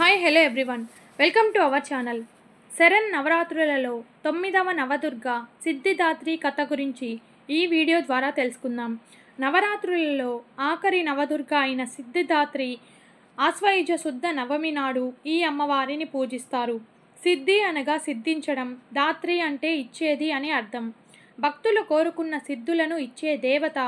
Hi hello everyone, welcome to our channel. శరణ్ నవరాత్రులలో 9వ నవదుర్గ సిద్ధిదాత్రి కథ గురించి ఈ వీడియో ద్వారా తెలుసుకుందాం. నవరాత్రులలో ఆఖరి నవదుర్గ అయిన సిద్ధిదాత్రి ఆశ్వయుజ శుద్ధ నవమి నాడు ఈ అమ్మవారిని పూజిస్తారు. సిద్ధి అనగా సిద్ధించడం, దాత్రి అంటే ఇచ్చేది అని అర్థం. భక్తులు కోరుకున్న సిద్ధులను ఇచ్చే దేవత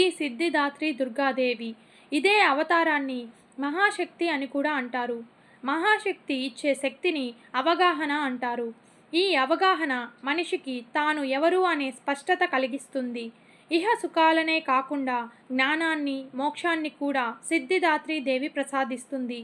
ఈ సిద్ధిదాత్రి దుర్గాదేవి. ఇదే అవతారాన్ని మహాశక్తి అని కూడా అంటారు. మహాశక్తి ఇచ్చే శక్తిని అవగాహన అంటారు. ఈ అవగాహన మనిషికి తాను ఎవరు అనే స్పష్టత కలిగిస్తుంది. ఇహ సుఖాలనే కాకుండా జ్ఞానాన్ని, మోక్షాన్ని కూడా సిద్ధిదాత్రి దేవి ప్రసాదిస్తుంది.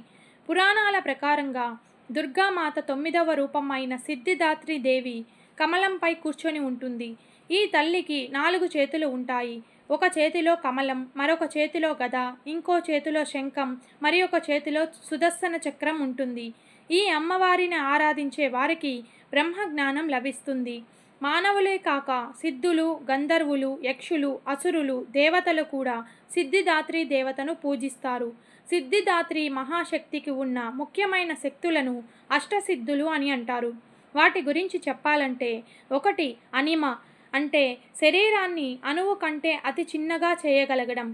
పురాణాల ప్రకారంగా దుర్గామాత 9వ రూపం అయిన సిద్ధిదాత్రి దేవి కమలంపై కూర్చొని ఉంటుంది. ఈ తల్లికి 4 చేతులు ఉంటాయి. ఒక చేతిలో కమలం, మరొక చేతిలో గద, ఇంకో చేతిలో శంఖం, మరి ఒక చేతిలో సుదర్శన చక్రం ఉంటుంది. ఈ అమ్మవారిని ఆరాధించే వారికి బ్రహ్మజ్ఞానం లభిస్తుంది. మానవులే కాక సిద్ధులు, గంధర్వులు, యక్షులు, అసురులు, దేవతలు కూడా సిద్ధిదాత్రి దేవతను పూజిస్తారు. సిద్ధిదాత్రి మహాశక్తికి ఉన్న ముఖ్యమైన శక్తులను అష్టసిద్ధులు అని అంటారు. వాటి గురించి చెప్పాలంటే, 1 అనిమ అంటే శరీరాన్ని అణువు కంటే అతి చిన్నగా చేయగలగడం.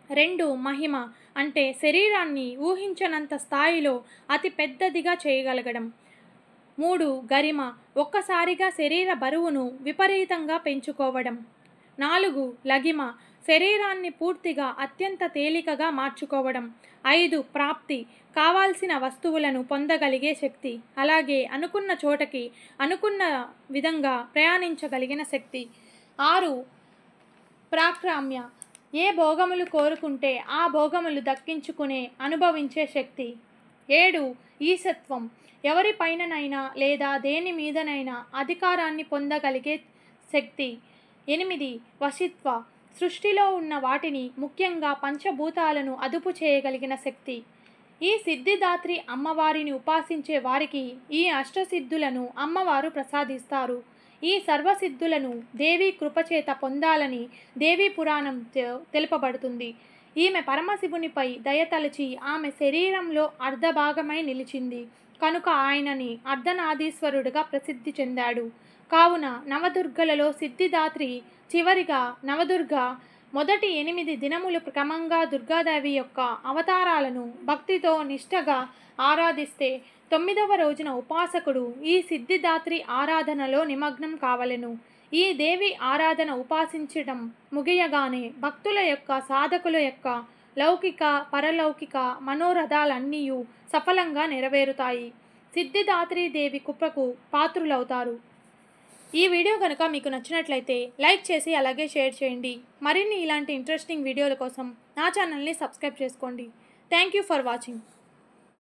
2 మహిమ అంటే శరీరాన్ని ఊహించనంత స్థాయిలో అతి పెద్దదిగా చేయగలగడం. 3 గరిమ ఒక్కసారిగా శరీర బరువును విపరీతంగా పెంచుకోవడం. 4 లగిమ శరీరాన్ని పూర్తిగా అత్యంత తేలికగా మార్చుకోవడం. 5 ప్రాప్తి కావాల్సిన వస్తువులను పొందగలిగే శక్తి, అలాగే అనుకున్న చోటకి అనుకున్న విధంగా ప్రయాణించగలిగిన శక్తి. 6 ప్రాక్రామ్య ఏ భోగములు కోరుకుంటే ఆ భోగములు దక్కించుకునే అనుభవించే శక్తి. 7 ఈశత్వం ఎవరిపైననైనా లేదా దేని మీదనైనా అధికారాన్ని పొందగలిగే శక్తి. 8 వశిత్వ సృష్టిలో ఉన్న వాటిని, ముఖ్యంగా పంచభూతాలను అదుపు చేయగలిగిన శక్తి. ఈ సిద్ధిదాత్రి అమ్మవారిని ఉపాసించే వారికి ఈ అష్టసిద్ధులను అమ్మవారు ప్రసాదిస్తారు. ఈ సర్వసిద్ధులను దేవి కృపచేత పొందాలని దేవీ పురాణం తెలుపబడుతుంది. ఈమె పరమశివునిపై దయతలచి ఆమె శరీరంలో అర్ధభాగమై నిలిచింది కనుక ఆయనని అర్ధనాదీశ్వరుడుగా ప్రసిద్ధి చెందాడు. కావున నవదుర్గలలో సిద్ధిదాత్రి చివరిగా నవదుర్గ. మొదటి 8 దినములు క్రమంగా దుర్గాదేవి యొక్క అవతారాలను భక్తితో నిష్ఠగా ఆరాధిస్తే 9వ రోజున ఉపాసకుడు ఈ సిద్ధిదాత్రి ఆరాధనలో నిమగ్నం కావలెను. ఈ దేవి ఆరాధన ఉపాసించడం ముగియగానే భక్తుల యొక్క, సాధకుల యొక్క లౌకిక, పరలౌకిక మనోరథాలన్నీ సఫలంగా నెరవేరుతాయి. సిద్ధిదాత్రి దేవి కృపకు పాత్రులవుతారు. ఈ వీడియో కనుక మీకు నచ్చినట్లయితే లైక్ చేసి అలాగే షేర్ చేయండి. మరిన్ని ఇలాంటి ఇంట్రెస్టింగ్ వీడియోల కోసం నా ఛానల్ని సబ్స్క్రైబ్ చేసుకోండి. Thank you for watching.